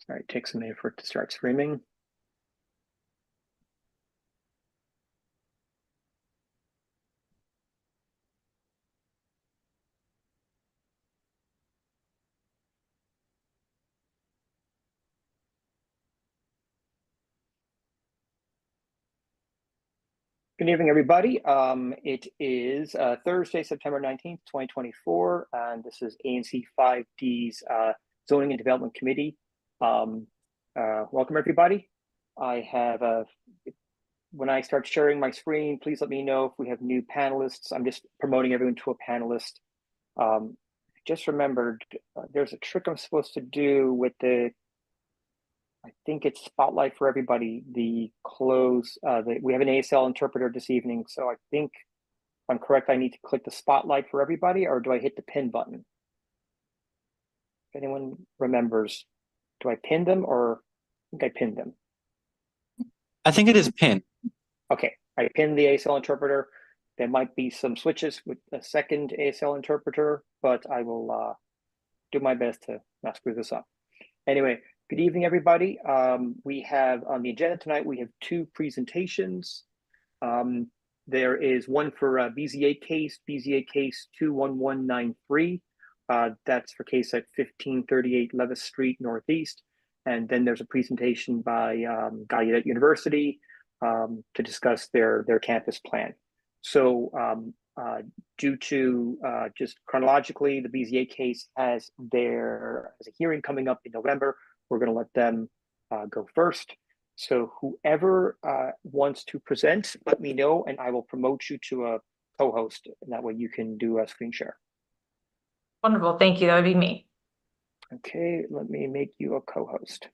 All right, takes a minute for it to start streaming. Good evening, everybody. It is Thursday, September 19th, 2024, and this is ANC 5D's Zoning and Development Committee. Welcome, everybody. I have, when I start sharing my screen, please let me know if we have new panelists. I'm just promoting everyone to a panelist. Just remembered, there's a trick I'm supposed to do with I think it's Spotlight for everybody. We have an ASL interpreter this evening, so I think if I'm correct, I need to click the Spotlight for everybody, or do I hit the pin button? If anyone remembers, do I pin them, or I think I pinned them? I think it is pin. Okay, I pinned the ASL interpreter. There might be some switches with a second ASL interpreter, but I will do my best to not screw this up. Anyway, good evening, everybody. We have on the agenda tonight, we have two presentations. There is one for BZA case 21193. That's for case at 1538 Levis Street Northeast. And then there's a presentation by Gallaudet University to discuss their campus plan. So due to just chronologically, the BZA case has a hearing coming up in November. We're going to let them go first. So whoever wants to present, let me know, and I will promote you to a co-host. And that way you can do a screen share. Wonderful. Thank you. That would be me. Okay, let me make you a co-host.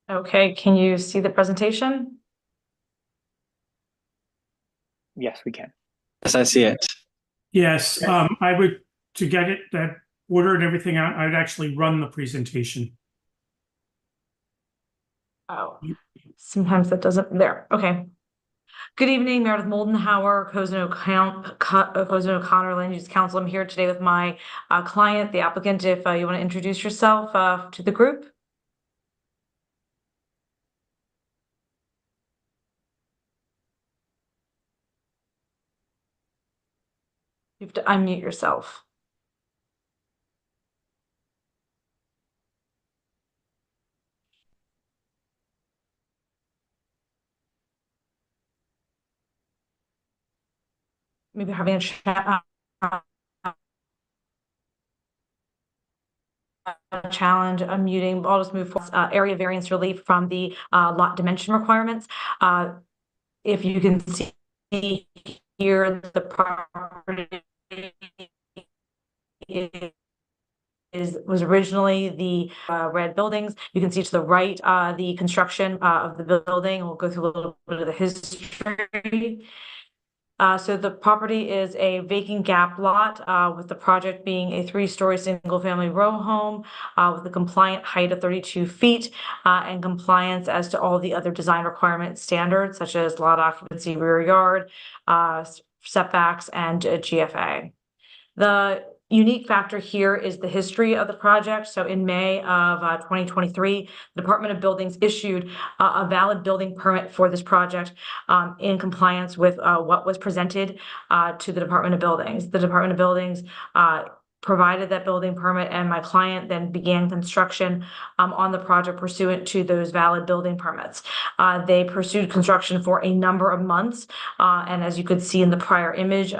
Okay, can you see the presentation? Yes, we can. Yes, I see it. Yes, I would, to get it, that order and everything out, I'd actually run the presentation. Oh, sometimes that doesn't, there, okay. Good evening, Meredith Moldenhauer, Cozen O'Connor, Land Use Council. I'm here today with my client, the applicant. If you want to introduce yourself to the group. You have to unmute yourself. Maybe having a challenge unmuting. I'll just move forward. Area variance relief from the lot dimension requirements. If you can see here, the property was originally the red buildings. You can see to the right the construction of the building. We'll go through a little bit of the history. So the property is a vacant gap lot with the project being a 3-story single-family row home with a compliant height of 32 feet and compliance as to all the other design requirement standards such as lot occupancy, rear yard, setbacks, and GFA. The unique factor here is the history of the project. So in May of 2023, the Department of Buildings issued a valid building permit for this project in compliance with what was presented to the Department of Buildings. The Department of Buildings provided that building permit, and my client then began construction on the project pursuant to those valid building permits. They pursued construction for a number of months, and as you could see in the prior image,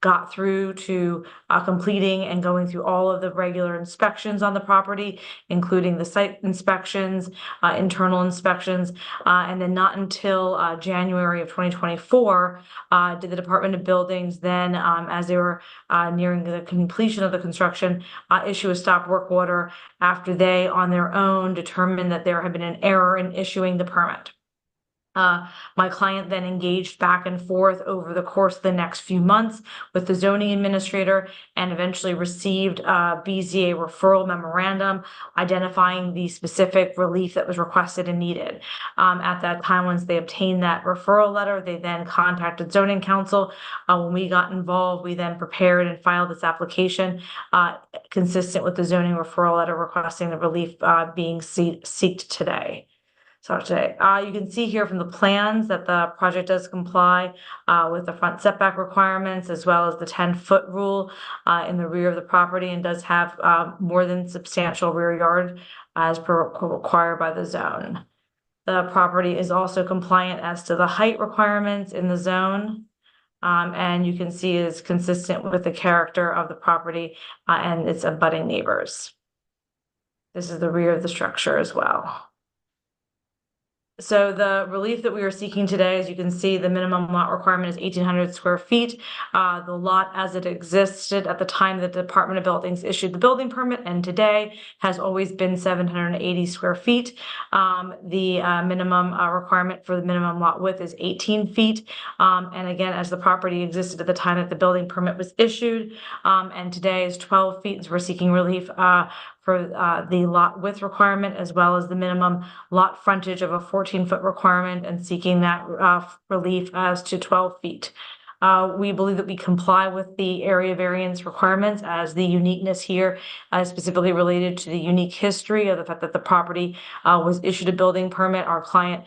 got through to completing and going through all of the regular inspections on the property, including the site inspections, internal inspections, and then not until January of 2024 did the Department of Buildings then, as they were nearing the completion of the construction, issue a stop work order after they on their own determined that there had been an error in issuing the permit. My client then engaged back and forth over the course of the next few months with the zoning administrator and eventually received a BZA referral memorandum identifying the specific relief that was requested and needed. At that time, once they obtained that referral letter, they then contacted zoning council. When we got involved, we then prepared and filed this application consistent with the zoning referral letter requesting the relief being sought today. So today, you can see here from the plans that the project does comply with the front setback requirements as well as the 10-foot rule in the rear of the property, and does have more than substantial rear yard as required by the zone. The property is also compliant as to the height requirements in the zone. And you can see is consistent with the character of the property and its abutting neighbors. This is the rear of the structure as well. So the relief that we are seeking today, as you can see, the minimum lot requirement is 1,800 square feet. The lot as it existed at the time that the Department of Buildings issued the building permit and today has always been 780 square feet. The minimum requirement for the minimum lot width is 18 feet. And again, as the property existed at the time that the building permit was issued, and today is 12 feet. So we're seeking relief for the lot width requirement as well as the minimum lot frontage of a 14-foot requirement and seeking that relief as to 12 feet. We believe that we comply with the area variance requirements as the uniqueness here specifically related to the unique history of the fact that the property was issued a building permit. Our client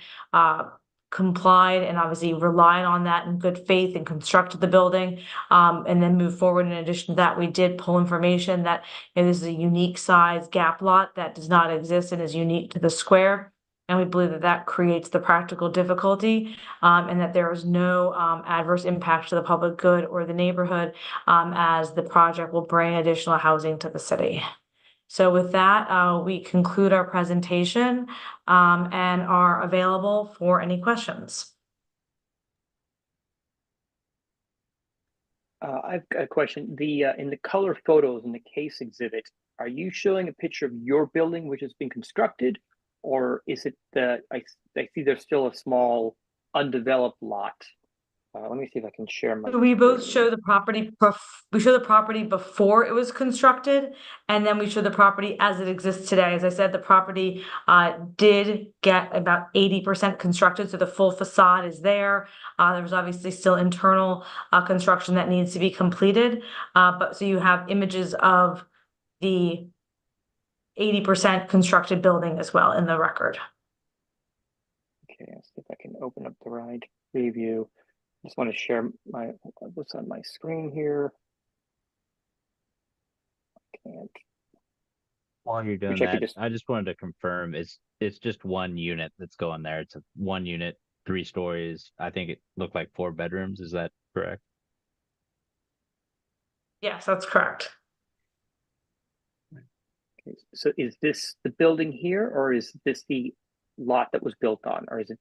complied and obviously relied on that in good faith and constructed the building and then moved forward. In addition to that, we did pull information that it is a unique size gap lot that does not exist and is unique to the square. And we believe that that creates the practical difficulty and that there is no adverse impact to the public good or the neighborhood as the project will bring additional housing to the city. So with that, we conclude our presentation and are available for any questions. I've got a question. In the color photos in the case exhibit, are you showing a picture of your building which has been constructed, or is it I see there's still a small undeveloped lot? Let me see if I can share my. We both show the property. We show the property before it was constructed, and then we show the property as it exists today. As I said, the property did get about 80% constructed, so the full facade is there. There's obviously still internal construction that needs to be completed, but so you have images of the 80% constructed building as well in the record. Okay, let's see if I can open up the right preview. Just want to share what's on my screen here. I can't. While you're doing that, I just wanted to confirm it's just one unit that's going there. It's a one unit, 3 stories. I think it looked like 4 bedrooms. Is that correct? Yes, that's correct. Okay, so is this the building here, or is this the lot that was built on, or is it?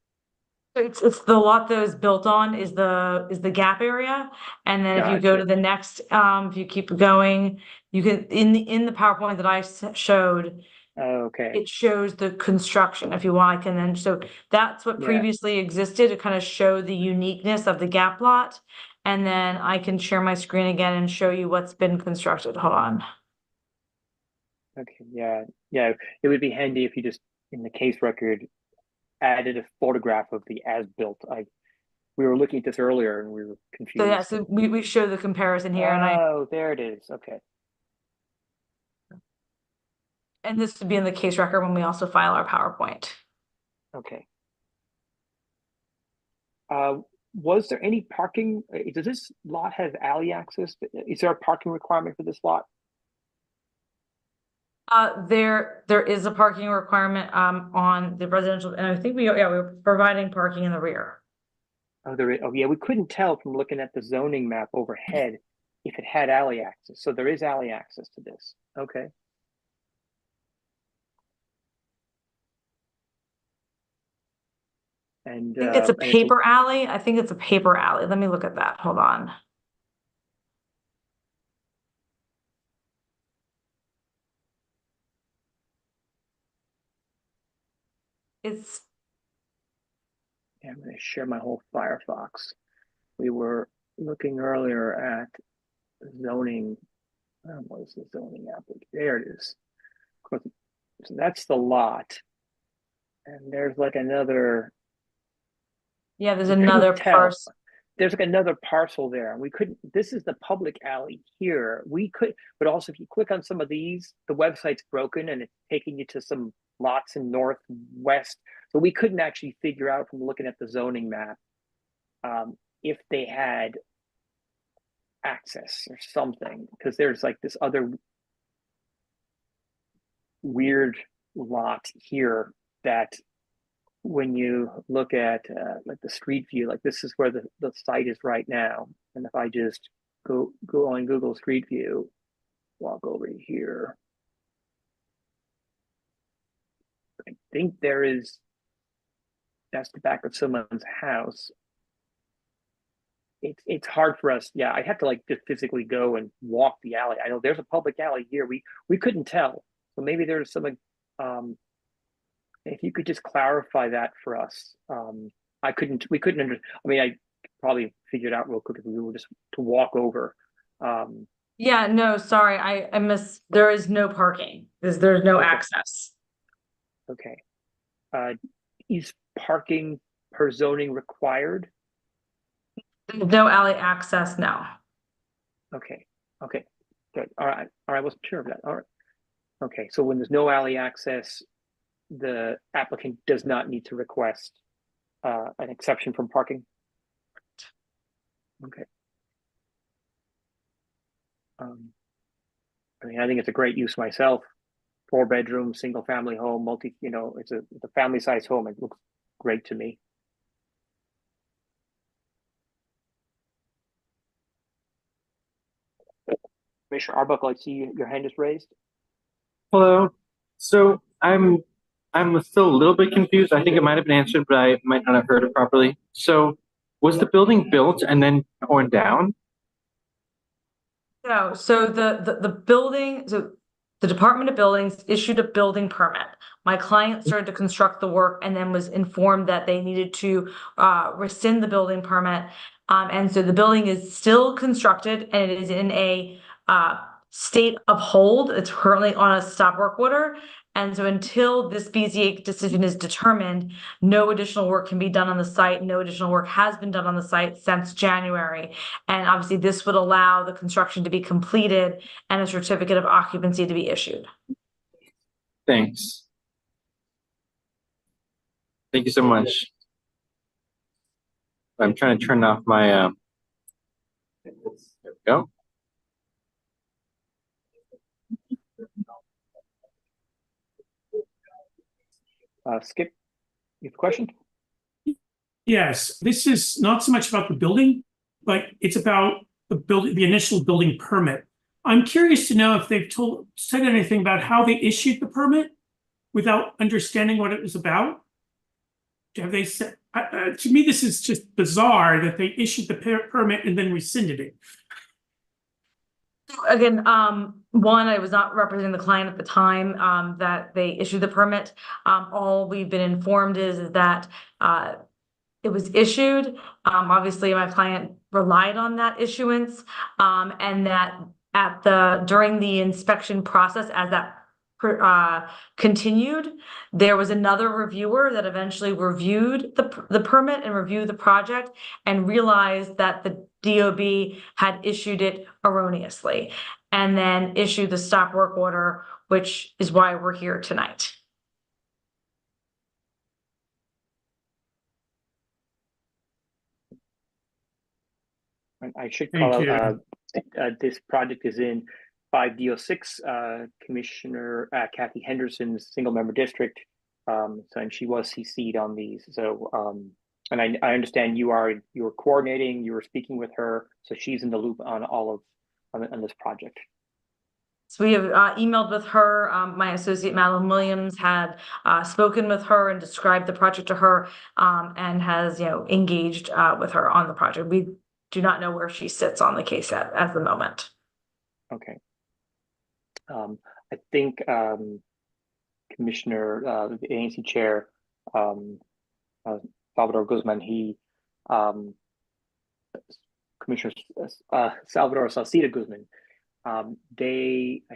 It's the lot that was built on is the gap area, and then if you go to the next, if you keep going, you can in the PowerPoint that I showed. Okay. It shows the construction. If you want, I can then so that's what previously existed to kind of show the uniqueness of the gap lot, and then I can share my screen again and show you what's been constructed. Hold on. Okay. Yeah. It would be handy if you just in the case record added a photograph of the as-built. We were looking at this earlier and we were confused. So yeah, so we show the comparison here, and there it is. Okay. And this would be in the case record when we also file our PowerPoint. Okay. Was there any parking? Does this lot have alley access? Is there a parking requirement for this lot? There is a parking requirement on the residential, and I think we're providing parking in the rear. Oh, there is. Oh, yeah. We couldn't tell from looking at the zoning map overhead if it had alley access. So there is alley access to this. Okay. And it's a paper alley. I think it's a paper alley. Let me look at that. Hold on. I'm going to share my whole Firefox. We were looking earlier at zoning. What is the zoning application? There it is. So that's the lot. And there's like another. Yeah, there's we couldn't another tell. parcel. There's like another parcel there. And we couldn't, this is the public alley here. We could, but also if you click on some of these, the website's broken and it's taking you to some lots in northwest. So we couldn't actually figure out from looking at the zoning map if they had access or something, because there's like this other weird lot here that when you look at like the street view, like this is where the site is right now. And if I just go on Google Street View, walk over here, I think that's the back of someone's house. It's hard for us. Yeah, I have to like just physically go and walk the alley. I know there's a public alley here. We couldn't tell. So maybe there's something, if you could just clarify that for us. We couldn't I mean, I probably figured out real quick if we were just to walk over. Yeah, no, sorry, I missed. There is no parking because there's no Okay. access. Okay. Is parking per zoning required? There's no alley access now. Okay. Okay. Good. All right. I wasn't sure of that. All right. Okay. So when there's no alley access, the applicant does not need to request an exception from parking. Okay. I mean, I think it's a great use myself. 4-bedroom, single family home, it's a family size home. It looks great to me. Commissioner Arbuckle, I see your hand is raised. Hello. So I'm still a little bit confused. I think it might have been answered, but I might not have heard it properly. So was the building built and then torn down? No, so the building, so the Department of Buildings issued a building permit. My client started to construct the work and then was informed that they needed to rescind the building permit. And so the building is still constructed and it is in a state of hold. It's currently on a stop work order. And so until this BZA decision is determined, no additional work can be done on the site. No additional work has been done on the site since January. And obviously this would allow the construction to be completed and a certificate of occupancy to be issued. Thanks. Thank you so much. I'm trying to turn off my there we go. Skip, you have a question? Yes, this is not so much about the building, but it's about the initial building permit. I'm curious to know if they've said anything about how they issued the permit without understanding what it was about. Have they said? To me, this is just bizarre that they issued the permit and then rescinded it. Again, one, I was not representing the client at the time that they issued the permit. All we've been informed is that it was issued. Obviously, my client relied on that issuance, and that during the inspection process, as that continued, there was another reviewer that eventually reviewed the permit and reviewed the project and realized that the DOB had issued it erroneously and then issued the stop work order, which is why we're here tonight. I should call out this project is in 5D06, Commissioner Kathy Henderson's single member district. And she was CC'd on these. So and I understand you were coordinating, you were speaking with her, so she's in the loop on all on this project. So we have emailed with her. My associate Madeline Williams had spoken with her and described the project to her, and has engaged with her on the project. We do not know where she sits on the case at the moment. Okay. I think Commissioner, the ANC chair, Salvador Guzman, Commissioner Salvador Salcida Guzman, I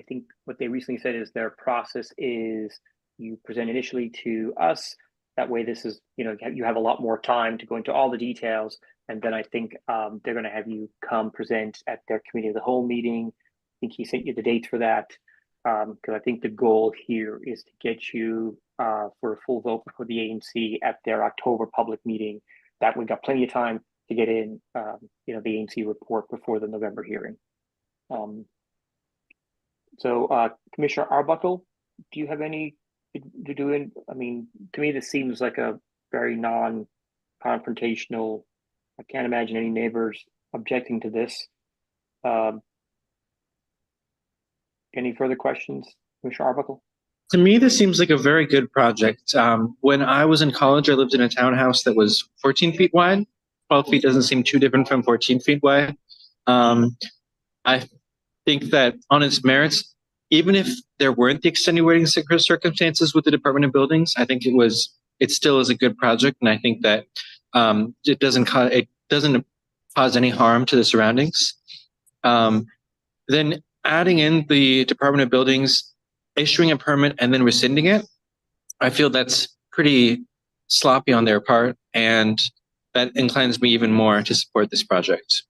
think what they recently said is their process is you present initially to us. That way, this is, you have a lot more time to go into all the details. And then I think they're going to have you come present at their committee of the whole meeting. I think he sent you the dates for that. Because I think the goal here is to get you for a full vote for the ANC at their October public meeting. That we got plenty of time to get in, the ANC report before the November hearing. So, Commissioner Arbuckle, do you have any to do in? I mean, to me, this seems like a very non-confrontational. I can't imagine any neighbors objecting to this. Any further questions, Commissioner Arbuckle? To me, this seems like a very good project. When I was in college, I lived in a townhouse that was 14 feet wide. 12 feet doesn't seem too different from 14 feet wide. I think that on its merits, even if there weren't the extenuating circumstances with the Department of Buildings, I think it still is a good project, and I think that it doesn't cause any harm to the surroundings. Then adding in the Department of Buildings issuing a permit and then rescinding it, I feel that's pretty sloppy on their part, and that inclines me even more to support this project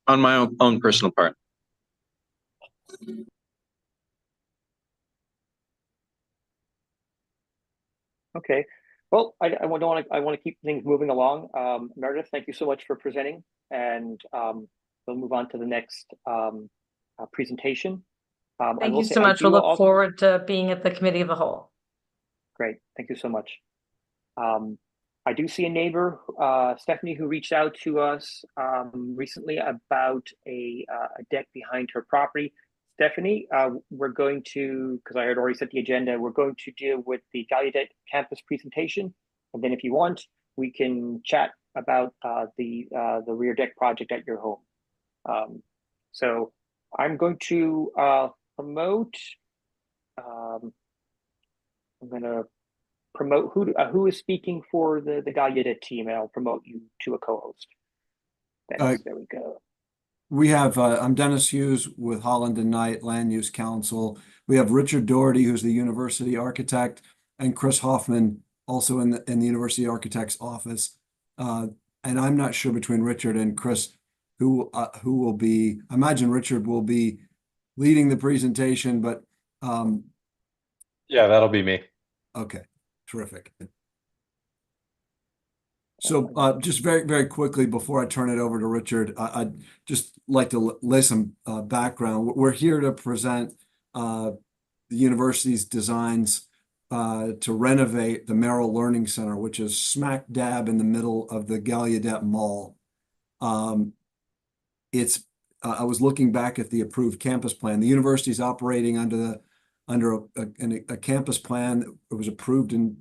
on my own personal part. Okay. Well, I want to keep things moving along. Meredith, thank you so much for presenting, and we'll move on to the next presentation. Thank you so much. We'll look forward to being at the committee of the whole. Great. Thank you so much. I do see a neighbor, Stephanie, who reached out to us recently about a deck behind her property. Stephanie, we're going to, because I had already set the agenda, we're going to deal with the Gallaudet campus presentation. And then if you want, we can chat about the rear deck project at your home. So I'm going to promote, I'm going to promote who is speaking for the Gallaudet team, and I'll promote you to a co-host. There we go. We have, I'm Dennis Hughes with Holland and Knight Land Use Council. We have Richard Doherty, who's the university architect, and Chris Hoffman, also in the university architect's office. And I'm not sure between Richard and Chris who will be. I imagine Richard will be leading the presentation, but yeah, that'll be me. Okay, terrific. So just very, very quickly before I turn it over to Richard, I'd just like to lay some background. We're here to present the university's designs to renovate the Merrill Learning Center, which is smack dab in the middle of the Gallaudet Mall. I was looking back at the approved campus plan. The university is operating under a campus plan that was approved in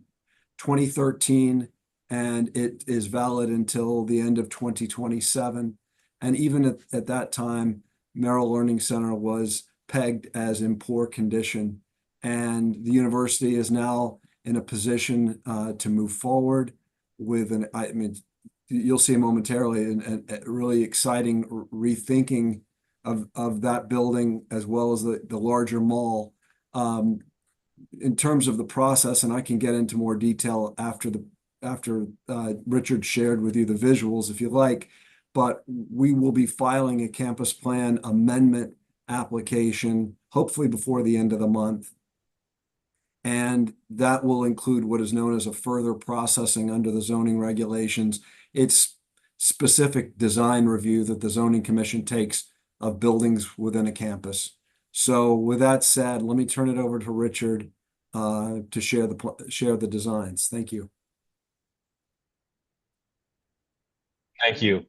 2013. And it is valid until the end of 2027. And even at that time, Merrill Learning Center was pegged as in poor condition. And the university is now in a position to move forward with you'll see momentarily a really exciting rethinking of that building as well as the larger mall. In terms of the process, and I can get into more detail after Richard shared with you the visuals if you like, but we will be filing a campus plan amendment application, hopefully before the end of the month. And that will include what is known as a further processing under the zoning regulations. It's specific design review that the zoning commission takes of buildings within a campus. So with that said, let me turn it over to Richard to share the designs. Thank you. Thank you,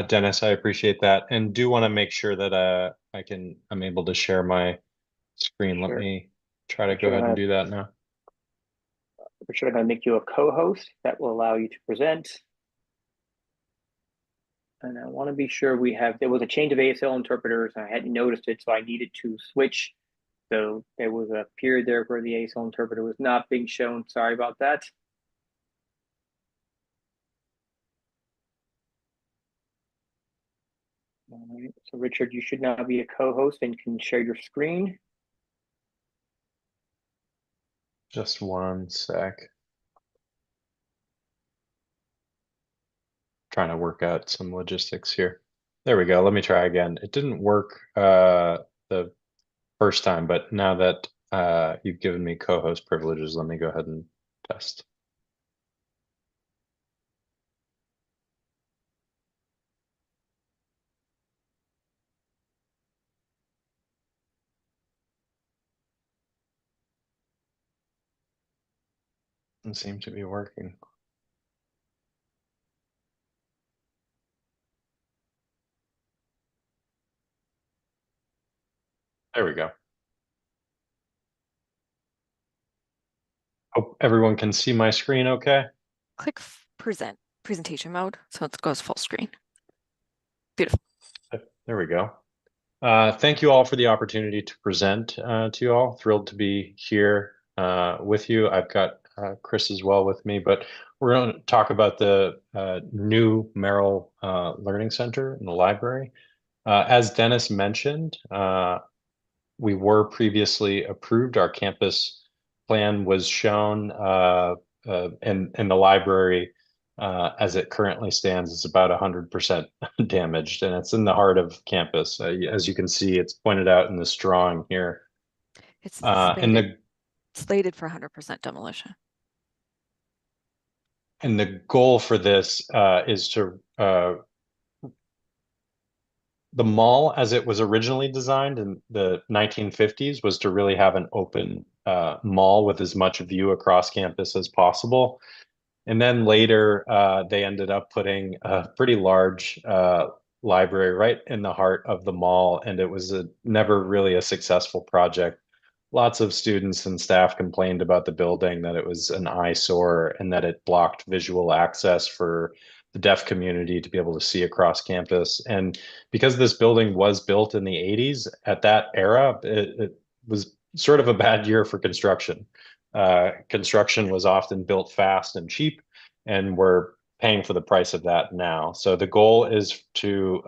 Dennis. I appreciate that, and do want to make sure that I'm able to share my screen. Let me try to go ahead and do that now. Richard, I'm going to make you a co-host that will allow you to present. And I want to be sure there was a change of ASL interpreters, and I hadn't noticed it, so I needed to switch. So there was a period there where the ASL interpreter was not being shown. Sorry about that. All right, so Richard, you should now be a co-host and can share your screen. Just one sec. Trying to work out some logistics here. There we go. Let me try again. It didn't work the first time, but now that you've given me co-host privileges, let me go ahead and test. Doesn't seem to be working. There we go. Hope everyone can see my screen okay. Click presentation mode so it goes full screen. Beautiful. There we go. Thank you all for the opportunity to present to you all. Thrilled to be here with you. I've got Chris as well with me, but we're going to talk about the new Merrill Learning Center in the library. As Dennis mentioned, we were previously approved. Our campus plan was shown in the library as it currently stands. It's about 100% damaged, and it's in the heart of campus. As you can see, it's pointed out in this drawing here. It's slated for 100% demolition. And the goal for this is to the mall, as it was originally designed in the 1950s, was to really have an open mall with as much view across campus as possible. And then later, they ended up putting a pretty large library right in the heart of the mall, and it was never really a successful project. Lots of students and staff complained about the building, that it was an eyesore and that it blocked visual access for the deaf community to be able to see across campus. And because this building was built in the 80s, at that era, it was sort of a bad year for construction. Construction was often built fast and cheap, and we're paying for the price of that now. So the goal is to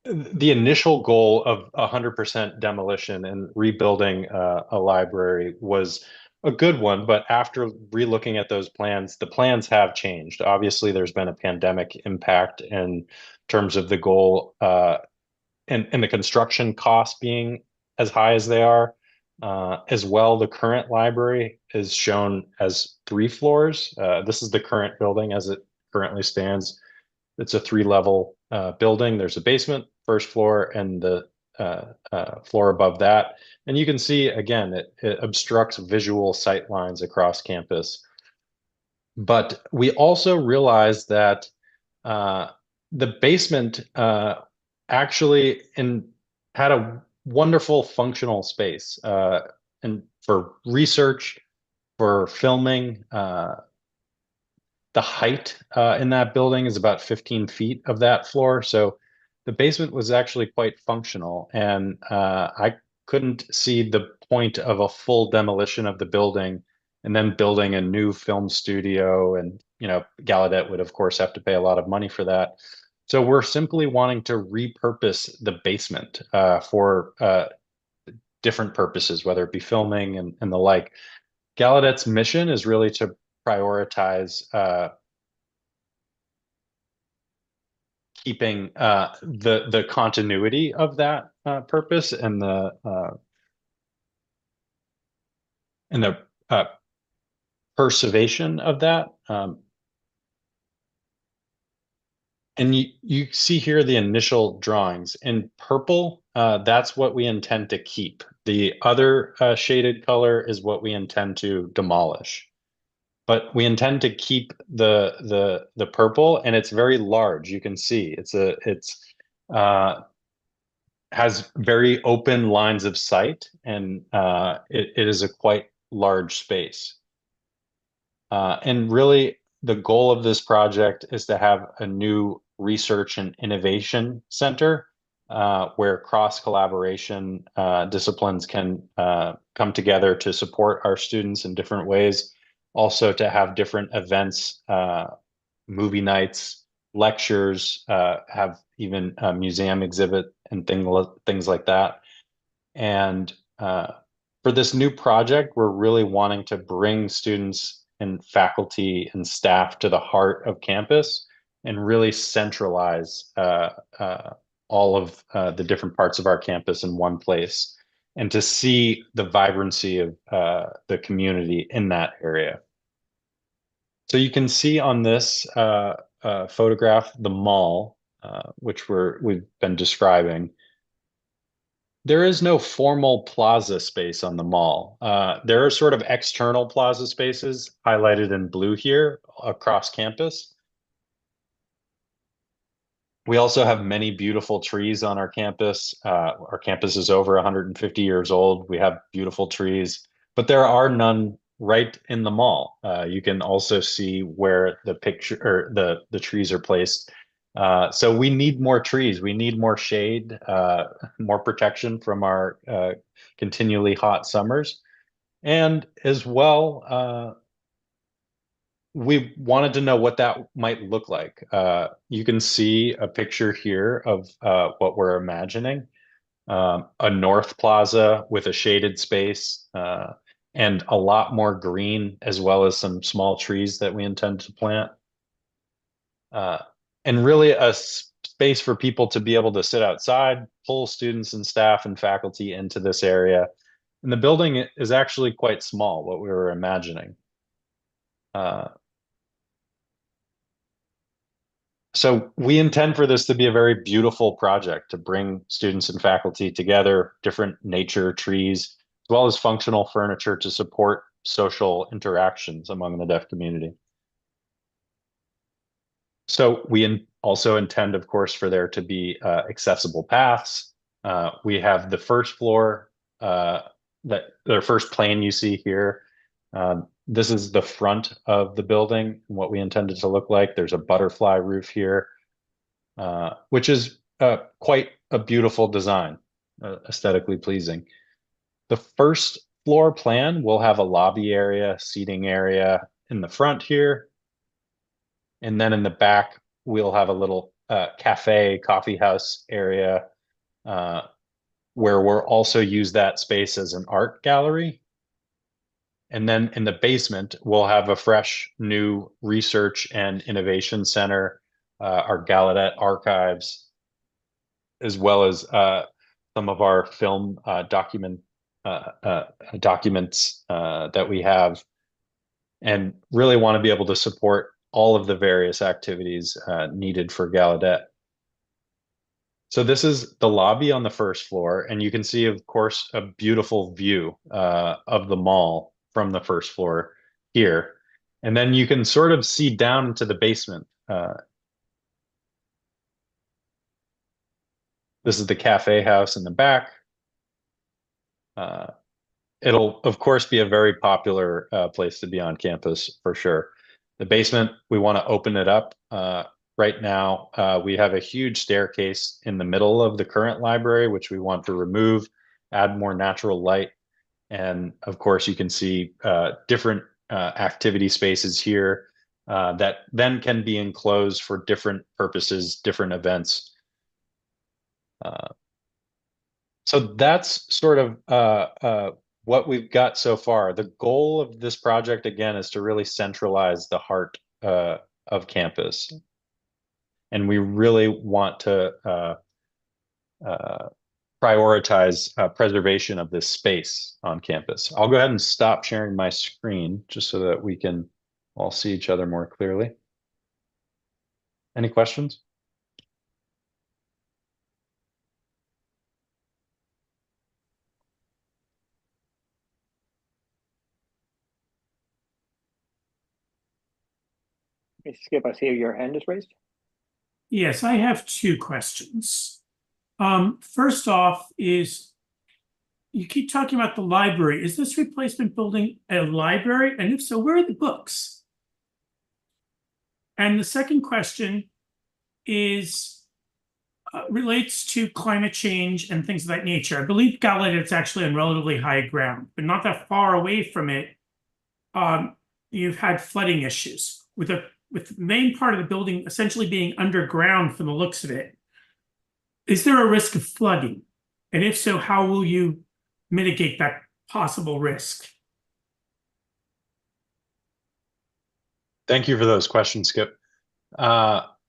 the initial goal of 100% demolition and rebuilding a library was a good one, but after relooking at those plans, the plans have changed. Obviously, there's been a pandemic impact in terms of the goal and the construction costs being as high as they are. As well, the current library is shown as 3 floors. This is the current building as it currently stands. It's a 3-level building. There's a basement, first floor, and the floor above that. And you can see, again, it obstructs visual sight lines across campus. But we also realized that the basement actually had a wonderful functional space and for research, for filming. The height in that building is about 15 feet of that floor. So the basement was actually quite functional, and I couldn't see the point of a full demolition of the building and then building a new film studio. And, Gallaudet would, of course, have to pay a lot of money for that. So we're simply wanting to repurpose the basement for different purposes, whether it be filming and the like. Gallaudet's mission is really to prioritize keeping the continuity of that purpose and the preservation of that. And you see here the initial drawings in purple. That's what we intend to keep. The other shaded color is what we intend to demolish. But we intend to keep the purple, and it's very large. You can see it's has very open lines of sight, and it is a quite large space. And really, the goal of this project is to have a new research and innovation center where cross-collaboration disciplines can come together to support our students in different ways. Also to have different events, movie nights, lectures, have even a museum exhibit and things like that. And for this new project, we're really wanting to bring students and faculty and staff to the heart of campus and really centralize all of the different parts of our campus in one place, and to see the vibrancy of the community in that area. So you can see on this photograph the mall, which we've been describing. There is no formal plaza space on the mall. There are sort of external plaza spaces highlighted in blue here across campus. We also have many beautiful trees on our campus. Our campus is over 150 years old. We have beautiful trees, but there are none right in the mall. You can also see where the picture or the trees are placed. So we need more trees. We need more shade, more protection from our continually hot summers. And as well, we wanted to know what that might look like. You can see a picture here of what we're imagining. A north plaza with a shaded space and a lot more green, as well as some small trees that we intend to plant. And really a space for people to be able to sit outside, pull students and staff and faculty into this area. And the building is actually quite small, what we were imagining. So we intend for this to be a very beautiful project to bring students and faculty together, different nature trees, as well as functional furniture to support social interactions among the deaf community. So we also intend, of course, for there to be accessible paths. We have the first floor, the first plane you see here. This is the front of the building, what we intended to look like. There's a butterfly roof here, which is quite a beautiful design, aesthetically pleasing. The first floor plan will have a lobby area, seating area in the front here. And then in the back, we'll have a little cafe, coffee house area where we'll also use that space as an art gallery. And then in the basement, we'll have a fresh new research and innovation center, our Gallaudet archives, as well as some of our film documents that we have, and really want to be able to support all of the various activities needed for Gallaudet. So this is the lobby on the first floor, and you can see, of course, a beautiful view of the mall from the first floor here. And then you can sort of see down into the basement. This is the cafe house in the back. It'll, of course, be a very popular place to be on campus for sure. The basement, we want to open it up. Right now, we have a huge staircase in the middle of the current library, which we want to remove, add more natural light. And of course, you can see different activity spaces here that then can be enclosed for different purposes, different events. So that's sort of what we've got so far. The goal of this project, again, is to really centralize the heart of campus. And we really want to prioritize preservation of this space on campus. I'll go ahead and stop sharing my screen just so that we can all see each other more clearly. Any questions? Skip, I see your hand is raised. Yes, I have two questions. First off is, you keep talking about the library. Is this replacement building a library? And if so, where are the books? And the second question is relates to climate change and things of that nature. I believe Gallaudet is actually on relatively high ground, but not that far away from it. You've had flooding issues with a with the main part of the building essentially being underground from the looks of it, is there a risk of flooding? And if so, how will you mitigate that possible risk? Thank you for those questions, Skip.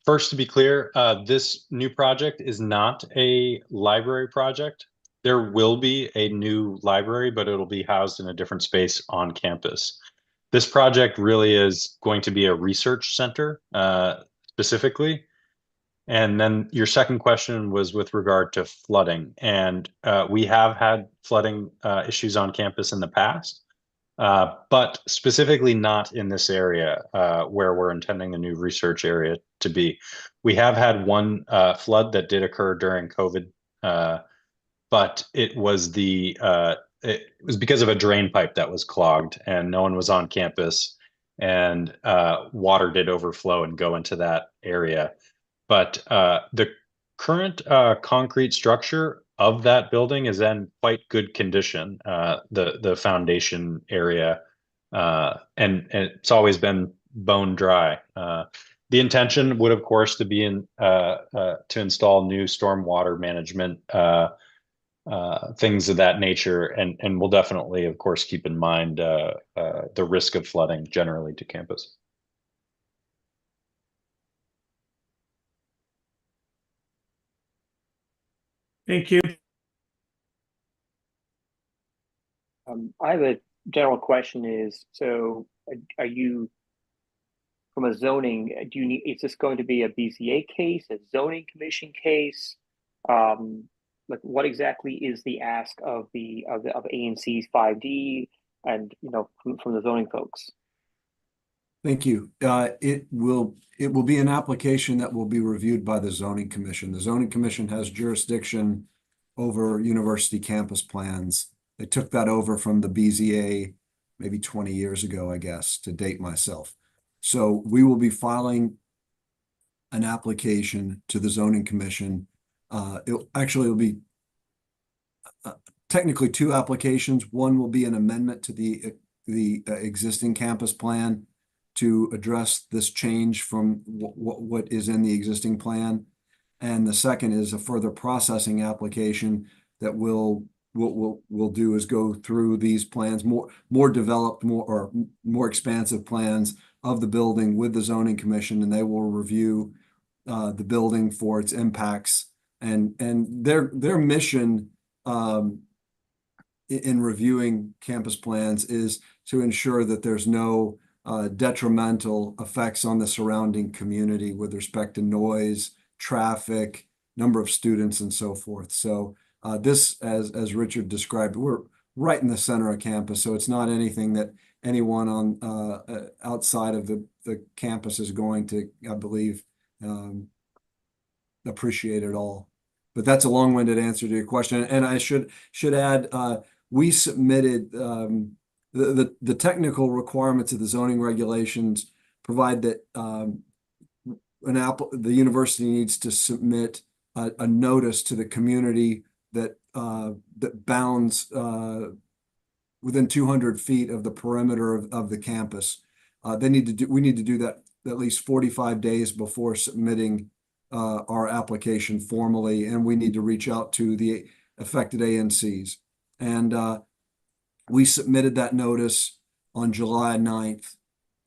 First, to be clear, this new project is not a library project. There will be a new library, but it'll be housed in a different space on campus. This project really is going to be a research center, specifically. And then your second question was with regard to flooding. And we have had flooding issues on campus in the past. But specifically not in this area where we're intending the new research area to be. We have had one flood that did occur during COVID, but it was because of a drain pipe that was clogged and no one was on campus, and water did overflow and go into that area. But the current concrete structure of that building is in quite good condition, the foundation area, and it's always been bone dry. The intention would, of course, to be to install new stormwater management things of that nature, and we'll definitely, of course, keep in mind the risk of flooding generally to campus. Thank you. I have a general question is, so are you, from a zoning, is this going to be a BZA case, a zoning commission case? Like what exactly is the ask of ANC's 5D and, from the zoning folks? Thank you. It will be an application that will be reviewed by the zoning commission. The zoning commission has jurisdiction over university campus plans. They took that over from the BZA maybe 20 years ago, I guess, to date myself. So we will be filing an application to the zoning commission. It'll be technically two applications. One will be an amendment to the existing campus plan to address this change from what is in the existing plan. And the second is a further processing application that what we'll do is go through these plans, more developed, more expansive plans of the building with the zoning commission, and they will review the building for its impacts. And their mission in reviewing campus plans is to ensure that there's no detrimental effects on the surrounding community with respect to noise, traffic, number of students, and so forth. So this, as Richard described, we're right in the center of campus, so it's not anything that anyone on outside of the campus is going to, I believe, appreciate at all. But that's a long-winded answer to your question. And I should add, we submitted the technical requirements of the zoning regulations provide that the university needs to submit a notice to the community that bounds within 200 feet of the perimeter of the campus. We need to do that at least 45 days before submitting our application formally, and we need to reach out to the affected ANCs. And we submitted that notice on July 9th.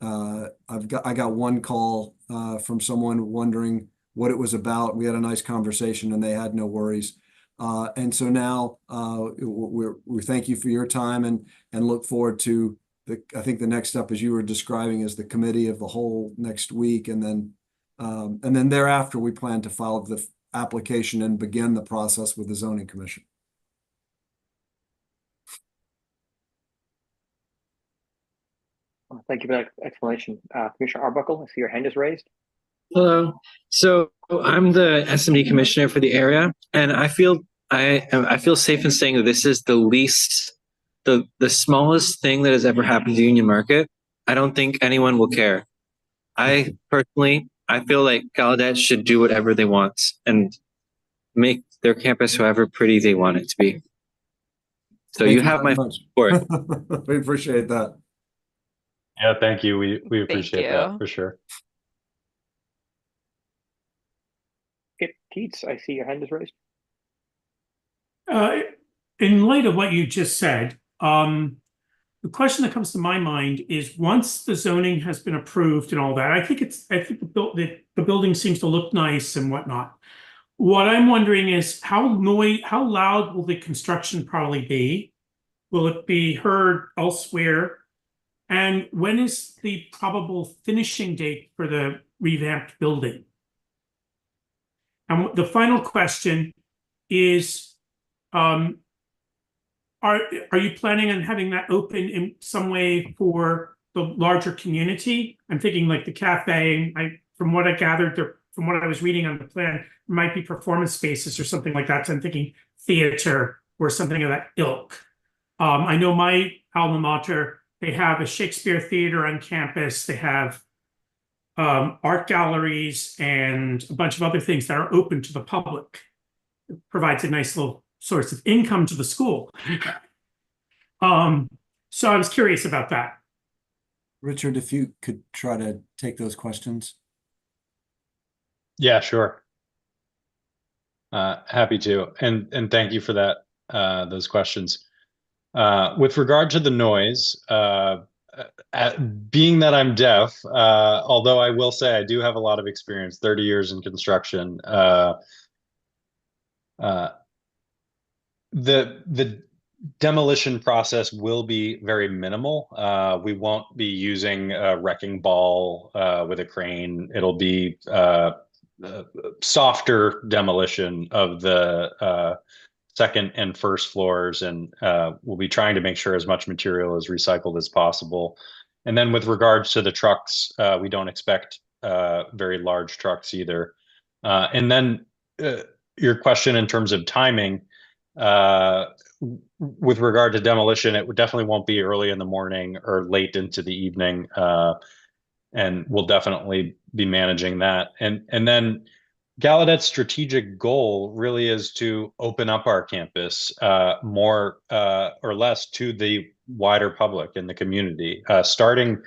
I got one call from someone wondering what it was about. We had a nice conversation and they had no worries. And so now we thank you for your time and look forward to I think the next step, as you were describing, is the committee of the whole next week. And then thereafter, we plan to file the application and begin the process with the zoning commission. Thank you for that explanation. Commissioner Arbuckle, I see your hand is raised. Hello. So I'm the SMD commissioner for the area, and I feel safe in saying that this is the smallest thing that has ever happened to Union Market. I don't think anyone will care. I feel like Gallaudet should do whatever they want and make their campus however pretty they want it to be. So you have my support. We appreciate that. Yeah, thank you. We appreciate that for sure. Okay, Keats, I see your hand is raised. In light of what you just said, the question that comes to my mind is once the zoning has been approved and all that, I think the building seems to look nice and whatnot. What I'm wondering is how loud will the construction probably be? Will it be heard elsewhere? And when is the probable finishing date for the revamped building? And the final question is, are you planning on having that open in some way for the larger community? I'm thinking like the cafe. From what I gathered, from what I was reading on the plan, there might be performance spaces or something like that. So I'm thinking theater or something of that ilk. I know my alma mater, they have a Shakespeare theater on campus. They have art galleries and a bunch of other things that are open to the public. It provides a nice little source of income to the school. So I was curious about that. Richard, if you could try to take those questions. Yeah, sure. Happy to, and thank you for that, those questions. With regard to the noise, being that I'm deaf, although I will say I do have a lot of experience, 30 years in construction, the demolition process will be very minimal. We won't be using a wrecking ball with a crane. It'll be softer demolition of the second and first floors, and we'll be trying to make sure as much material is recycled as possible. And then with regards to the trucks, we don't expect very large trucks either. And then your question in terms of timing, with regard to demolition, it definitely won't be early in the morning or late into the evening, and we'll definitely be managing that. And then Gallaudet's strategic goal really is to open up our campus more or less to the wider public and the community, starting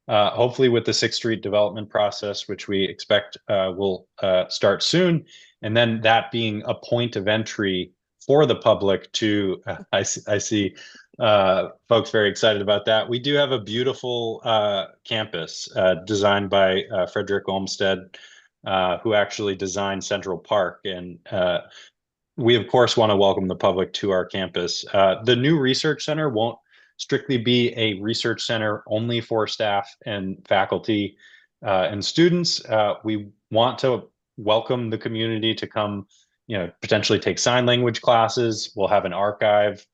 hopefully with the 6th Street development process, which we expect will start soon, and then that being a point of entry for the public to, I see folks very excited about that. We do have a beautiful campus designed by Frederick Olmsted, who actually designed Central Park. And we, of course, want to welcome the public to our campus. The new research center won't strictly be a research center only for staff and faculty and students. We want to welcome the community to come, potentially take sign language classes. We'll have an archive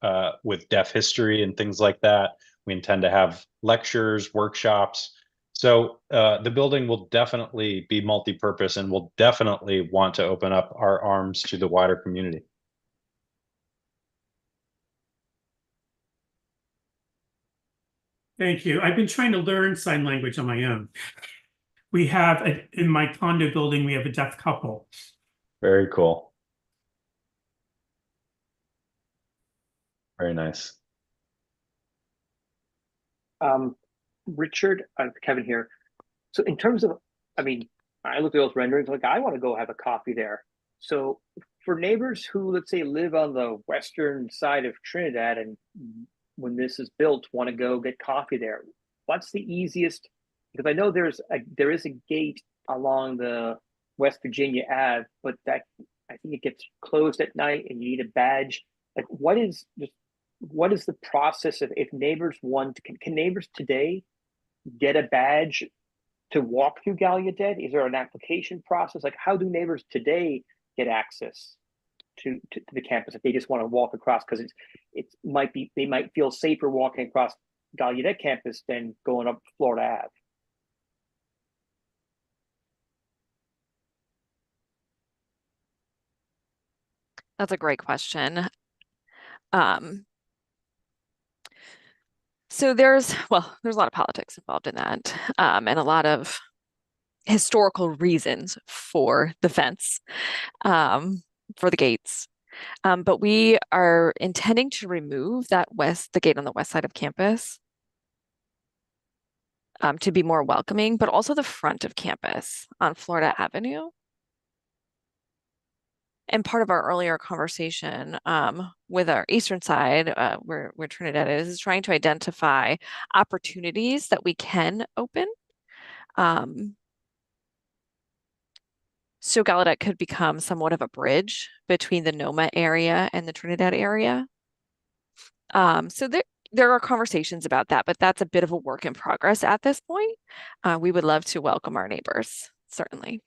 with deaf history and things like that. We intend to have lectures, workshops. So the building will definitely be multi-purpose, and we'll definitely want to open up our arms to the wider community. Thank you. I've been trying to learn sign language on my own. We have, in my condo building, we have a deaf couple. Very cool. Very nice. Richard, Kevin here. So in terms of, I looked at those renderings, like I want to go have a coffee there. So for neighbors who, let's say, live on the western side of Trinidad and when this is built, want to go get coffee there, what's the easiest? Because I know there is a gate along the West Virginia Ave, but that I think it gets closed at night and you need a badge. Like, what is the process of if neighbors can neighbors today get a badge to walk through Gallaudet? Is there an application process? Like, how do neighbors today get access to the campus if they just want to walk across? Because they might feel safer walking across Gallaudet campus than going up Florida Ave. That's a great question. So there's a lot of politics involved in that, and a lot of historical reasons for the fence, for the gates. But we are intending to remove the gate on the west side of campus, to be more welcoming, but also the front of campus on Florida Avenue. And part of our earlier conversation with our eastern side, where Trinidad is trying to identify opportunities that we can open. So Gallaudet could become somewhat of a bridge between the Noma area and the Trinidad area. So there are conversations about that, but that's a bit of a work in progress at this point. We would love to welcome our neighbors, certainly.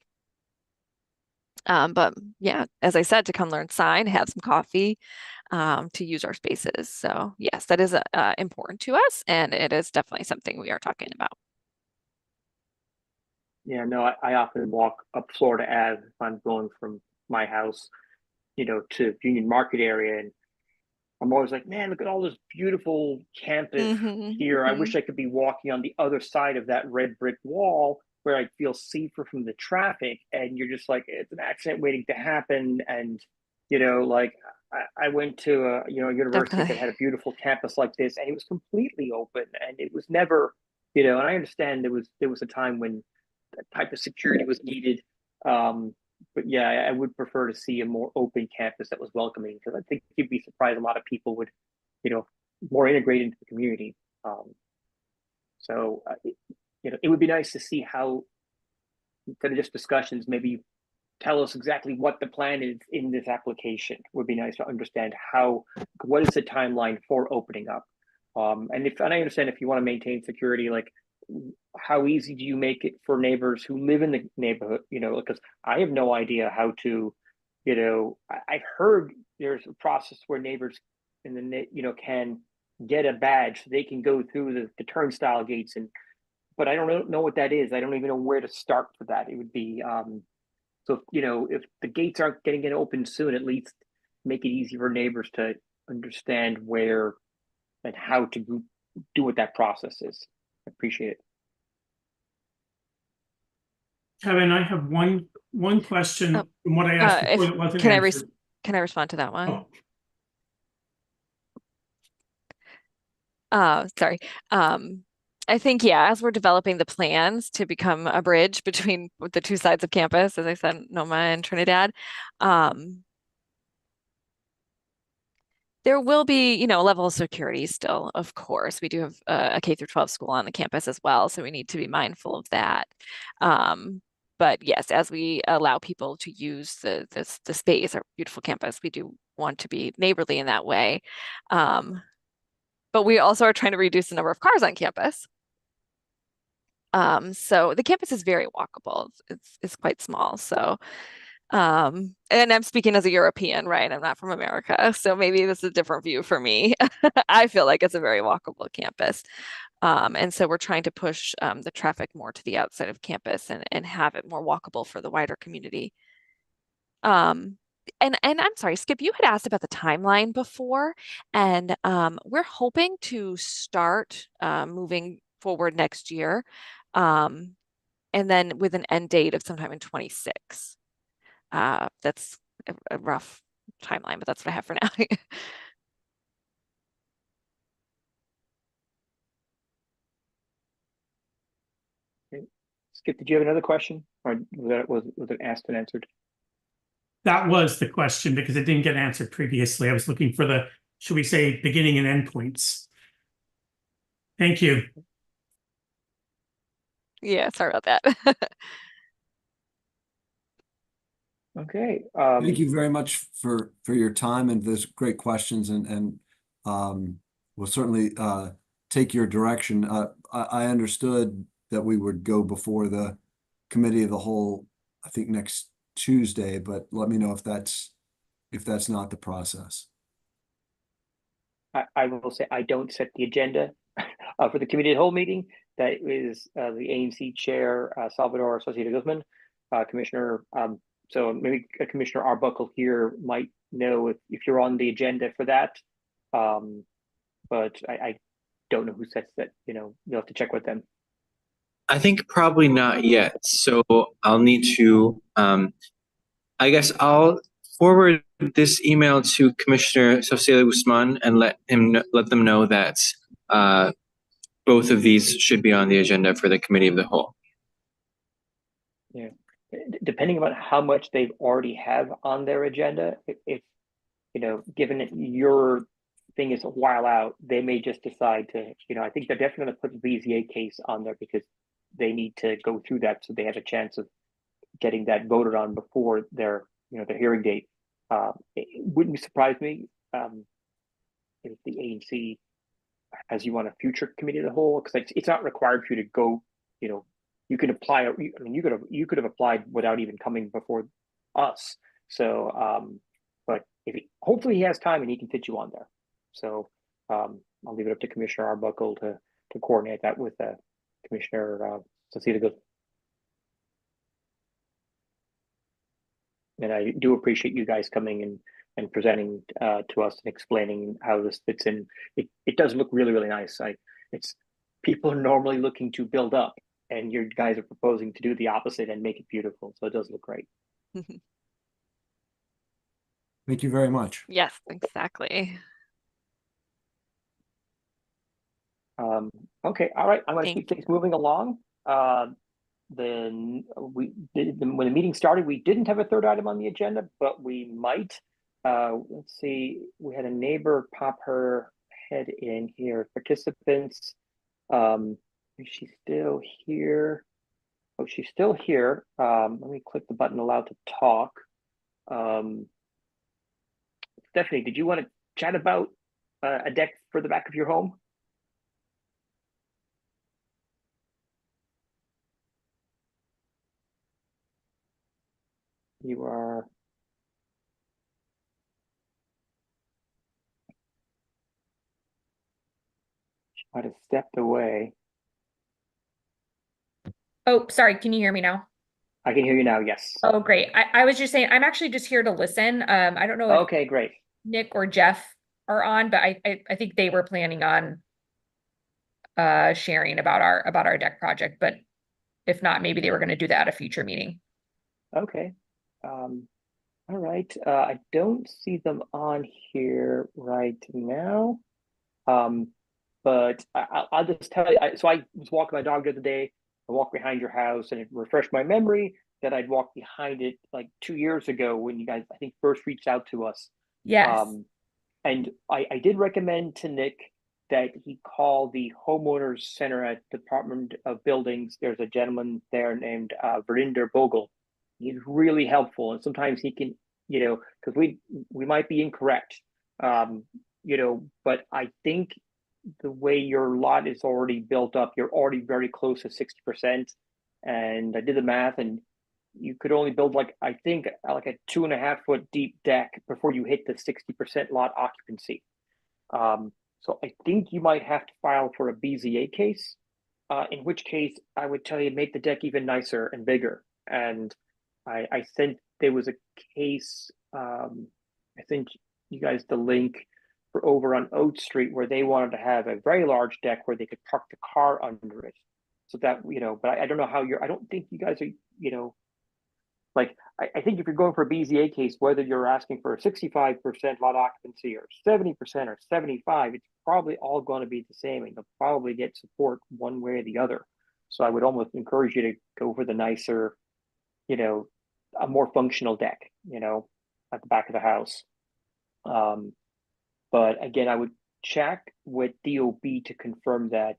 But yeah, as I said, to come learn sign, have some coffee, to use our spaces. So yes, that is important to us, and it is definitely something we are talking about. Yeah, no, I often walk up Florida Ave if I'm going from my house, to Union Market area, and I'm always like, man, look at all this beautiful campus here. I wish I could be walking on the other side of that red brick wall where I'd feel safer from the traffic. And you're just like, it's an accident waiting to happen. And, like I went to a university that had a beautiful campus like this, and it was completely open, and it was never, and I understand there was a time when that type of security was needed. But yeah, I would prefer to see a more open campus that was welcoming, because I think you'd be surprised a lot of people would, more integrate into the community. So it would be nice to see how, instead of just discussions, maybe tell us exactly what the plan is in this application. It would be nice to understand what is the timeline for opening up. And I understand if you want to maintain security, like, how easy do you make it for neighbors who live in the neighborhood? Because I have no idea how to, I've heard there's a process where neighbors can get a badge so they can go through the turnstile gates, but I don't know what that is. I don't even know where to start for that. It would be so if the gates aren't getting it open soon, at least make it easy for neighbors to understand where and how to do what that process is. I appreciate it. Kevin, I have one question from what I asked before that wasn't answered. Can I respond to that one? Sorry. I think, yeah, as we're developing the plans to become a bridge between the two sides of campus, as I said, Noma and Trinidad, there will be, a level of security still, of course. We do have a K through 12 school on the campus as well, so we need to be mindful of that. But yes, as we allow people to use the space, our beautiful campus, we do want to be neighborly in that way. But we also are trying to reduce the number of cars on campus. So the campus is very walkable. It's quite small. So and I'm speaking as a European, right? I'm not from America, so maybe this is a different view for me. I feel like it's a very walkable campus. And so we're trying to push the traffic more to the outside of campus and have it more walkable for the wider community. And I'm sorry, Skip, you had asked about the timeline before, and we're hoping to start moving forward next year, and then with an end date of sometime in 26. That's a rough timeline, but that's what I have for now. Okay. Skip, did you have another question, or was it asked and answered? That was the question, because it didn't get answered previously. I was looking for the, should we say, beginning and end points. Thank you. Yeah, sorry about that. Okay. Thank you very much for your time and those great questions, and we'll certainly take your direction. I understood that we would go before the committee of the whole, I think next Tuesday, but let me know if that's not the process. I will say I don't set the agenda for the committee of the whole meeting. That is the ANC chair, Salvador Associated Guzman, Commissioner. So maybe Commissioner Arbuckle here might know if you're on the agenda for that. But I don't know who sets that. You'll have to check with them. I think probably not yet. So I'll need to, I guess I'll forward this email to Commissioner Sociedad Guzman and let them know that both of these should be on the agenda for the committee of the whole. Yeah. depending on how much they've already have on their agenda, if you know, given that your thing is a while out, they may just decide to, you know, I think they're definitely going to put the BZA case on there because they need to go through that so they have a chance of getting that voted on before their, you know, their hearing date. It wouldn't surprise me if the ANC has you on a future committee of the whole, because it's not required for you to go, you know, you can apply. I mean, you could have applied without even coming before us. So, but if hopefully he has time and he can fit you on there. So I'll leave it up to Commissioner Arbuckle to coordinate that with Commissioner Cecilia. And I do appreciate you guys coming and presenting to us and explaining how this fits in. It does look really, really nice. It's people are normally looking to build up, and you guys are proposing to do the opposite and make it beautiful. So it does look great. Thank you very much. Yes, exactly. Okay, all right. I'm going to keep things moving along. Then when the meeting started, we didn't have a third item on the agenda, but we might. Let's see. We had a neighbor pop her head in here. Participants. Is she still here? Oh, she's still here. Let me click the button allow to talk. Stephanie, did you want to chat about a deck for the back of your home? You are. She might have stepped away. Oh, sorry. Can you hear me now? I can hear you now. Yes. Oh, great. I was just saying, I'm actually just here to listen. I don't know if Okay, great. Nick or Jeff are on, but I think they were planning on sharing about our deck project, but if not, maybe they were going to do that at a future meeting. Okay. All right. I don't see them on here right now. But I'll just tell you. So I was walking my dog the other day. I walked behind your house, and it refreshed my memory that I'd walked behind it like 2 years ago when you guys, I think, first reached out to us. Yes. And I did recommend to Nick that he call the homeowners center at Department of Buildings. There's a gentleman there named Verinder Bogle. He's really helpful, and sometimes he can, you know, because we might be incorrect, you know, but I think the way your lot is already built up, you're already very close to 60%. And I did the math, and you could only build like, I think, like a 2.5 foot deep deck before you hit the 60% lot occupancy. So I think you might have to file for a BZA case, in which case I would tell you make the deck even nicer and bigger. And I think there was a case, I think you guys the link for over on Oat Street where they wanted to have a very large deck where they could park the car under it. So that, you know, but I don't know how I don't think you guys are, you know, like, I think if you're going for a BZA case, whether you're asking for a 65% lot occupancy or 70% or 75, it's probably all going to be the same, and you'll probably get support one way or the other. So I would almost encourage you to go for the nicer, you know, a more functional deck, you know, at the back of the house. But again, I would check with DOB to confirm that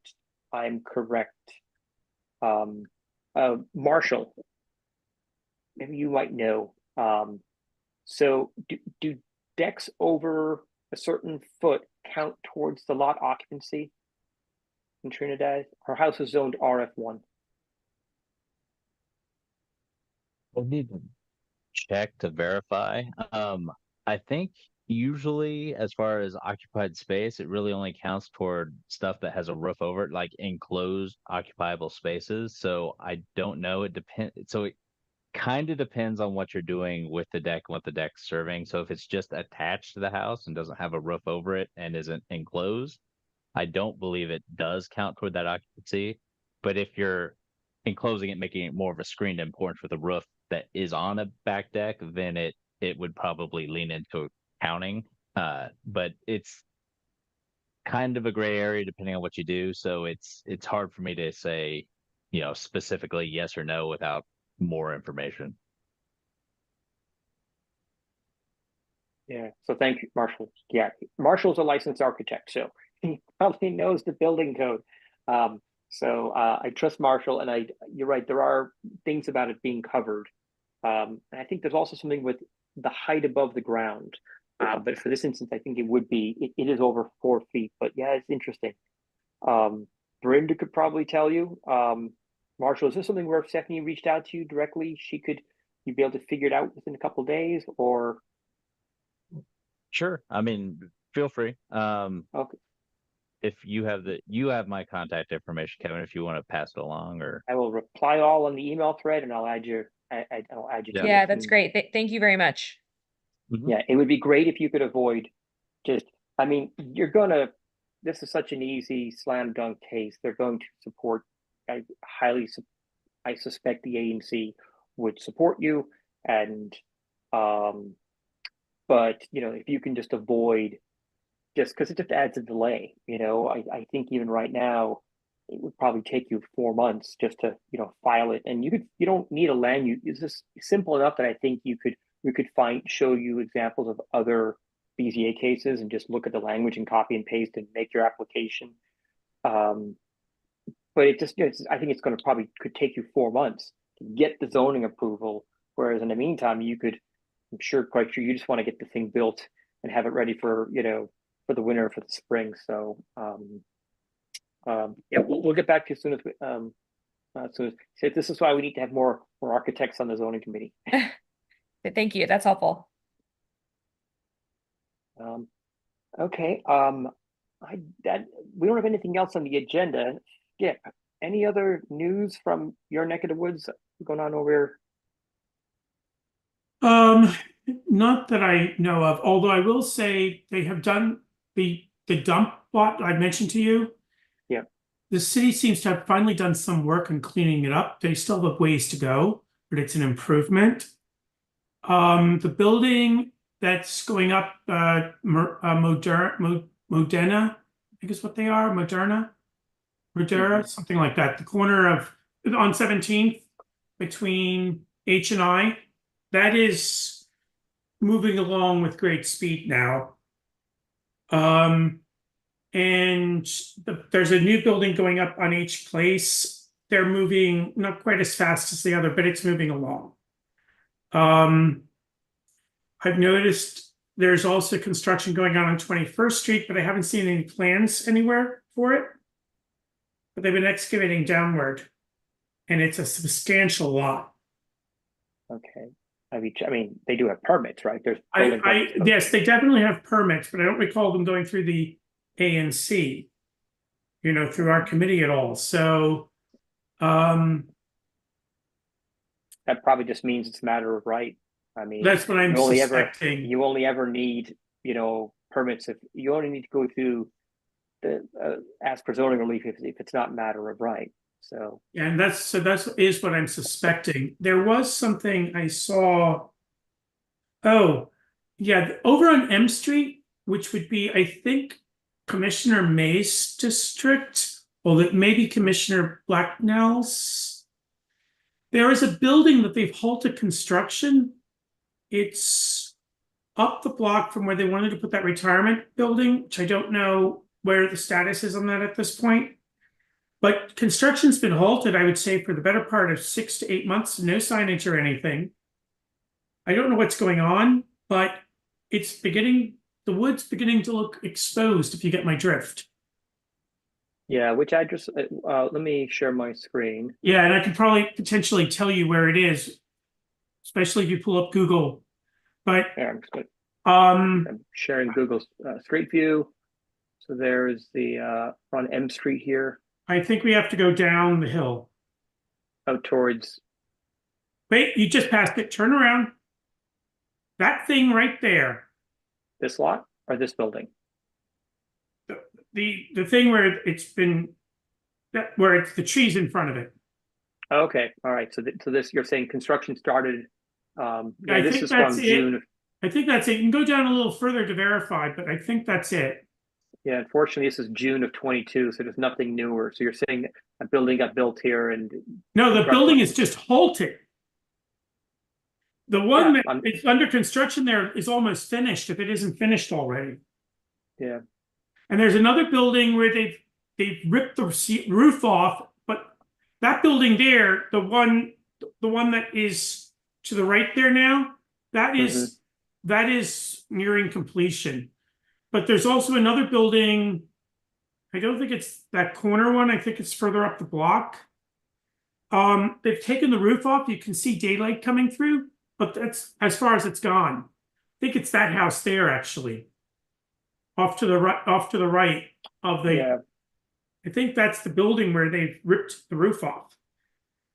I'm correct. Marshall, maybe you might know. So do decks over a certain foot count towards the lot occupancy in Trinidad? Her house is zoned RF1. We'll need to check to verify. I think usually as far as occupied space, it really only counts toward stuff that has a roof over it, like enclosed occupiable spaces. So I don't know. It depends. So it kind of depends on what you're doing with the deck and what the deck's serving. So if it's just attached to the house and doesn't have a roof over it and isn't enclosed, I don't believe it does count toward that occupancy. But if you're enclosing it, making it more of a screened in porch with a roof that is on a back deck, then it would probably lean into counting. But it's kind of a gray area depending on what you do. So it's hard for me to say, you know, specifically yes or no without more information. Yeah, so thank you, Marshall. Yeah, Marshall's a licensed architect, so he probably knows the building code. So I trust Marshall, and you're right, there are things about it being covered. And I think there's also something with the height above the ground. But for this instance, I think it is over 4 feet, but yeah, it's interesting. Brenda could probably tell you. Marshall, is this something where if Stephanie reached out to you directly, you'd be able to figure it out within a couple of days, or? Sure. I mean, feel free. Okay. If you have my contact information, Kevin, if you want to pass it along, or I will reply all on the email thread, and I'll add you. I'll add you. Yeah. to Yeah, the that's team. great. Thank you very much. Yeah, it would be great if you could avoid just. I mean, this is such an easy slam dunk case. They're going to support. I suspect the ANC would support you, and but if you can just avoid, just because it just adds a delay. I think even right now, it would probably take you 4 months just to file it, and you don't need a land use. It's just simple enough that I think we could show you examples of other BZA cases and just look at the language and copy and paste and make your application. But it just I think it's going to probably could take you 4 months to get the zoning approval, whereas in the meantime quite sure you just want to get the thing built and have it ready for the winter, for the spring. So yeah, we'll get back to you as soon as this is why we need to have more architects on the zoning committee. Thank you. That's helpful. Okay. We don't have anything else on the agenda. Yeah. Any other news from your neck of the woods going on over here? Not that I know of, although I will say they have done the dump lot I mentioned to you. Yeah. The city seems to have finally done some work on cleaning it up. They still have ways to go, but it's an improvement. The building that's going up, Modena, I think is what they are, Moderna, something like that. The corner of on 17th between H and I, that is moving along with great speed now. And there's a new building going up on H Place. They're moving not quite as fast as the other, but it's moving along. I've noticed there's also construction going on 21st Street, but I haven't seen any plans anywhere for it. But they've been excavating downward, and it's a substantial lot. Okay. I mean, they do have permits, right? There's yes, they definitely have permits, but I don't recall them going through the ANC, through our committee at all. So, that probably just means it's a matter of right. I mean, that's what I'm suspecting. You only ever need, permits if you only need to go through the ask for zoning relief if it's not a matter of right. So yeah, and that's what I'm suspecting. There was something I saw. Oh, yeah, over on M Street, which would be, I think, Commissioner May's district, or that maybe Commissioner Blacknell's. There is a building that they've halted construction. It's up the block from where they wanted to put that retirement building, which I don't know where the status is on that at this point. But construction's been halted, I would say, for the better part of 6 to 8 months, no signage or anything. I don't know what's going on, but the wood's beginning to look exposed, if you get my drift. Yeah, which I just, let me share my screen. Yeah, and I could probably potentially tell you where it is, especially if you pull up Google. But yeah, I'm sharing Google's Street View. So there's the on M Street here. I think we have to go down the hill. Out towards. Wait, you just passed it. Turn around. That thing right there. This lot or this building? The thing where where it's the trees in front of it. Okay, all right. So this you're saying construction started. Yeah, this is that's from it. June. I think that's it. You can go down a little further to verify, but I think that's it. Yeah, unfortunately, this is June of 22, so there's nothing newer. So you're saying a building got built here, and no, the building is just halted. The one Yeah, that it's under construction there is almost finished, if it isn't finished already. Yeah. And there's another building where they've ripped the roof off, but that building there, the one that is to the right there now, that is nearing completion. But there's also another building. I don't think it's that corner one. I think it's further up the block. They've taken the roof off. You can see daylight coming through, but that's as far as it's gone. I think it's that house there, actually. Off to the right of the. Yeah. I think that's the building where they've ripped the roof off.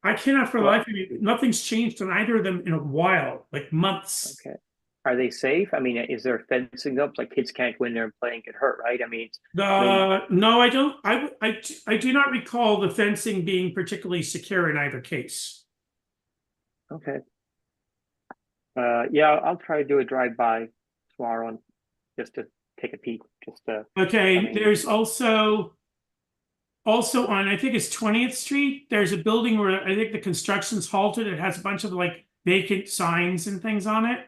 I cannot for the life of me. Nothing's changed on either of them in a while, like months. Okay. Are they safe? I mean, is there fencing up? Like kids can't go in there and play and get hurt, right? I mean, No, I don't. I do not recall the fencing being particularly secure in either case. okay. Yeah, I'll try to do a drive-by tomorrow and just to take a peek, just to. Okay, I mean- there's also on, I think it's 20th Street, there's a building where I think the construction's halted. It has a bunch of like vacant signs and things on it.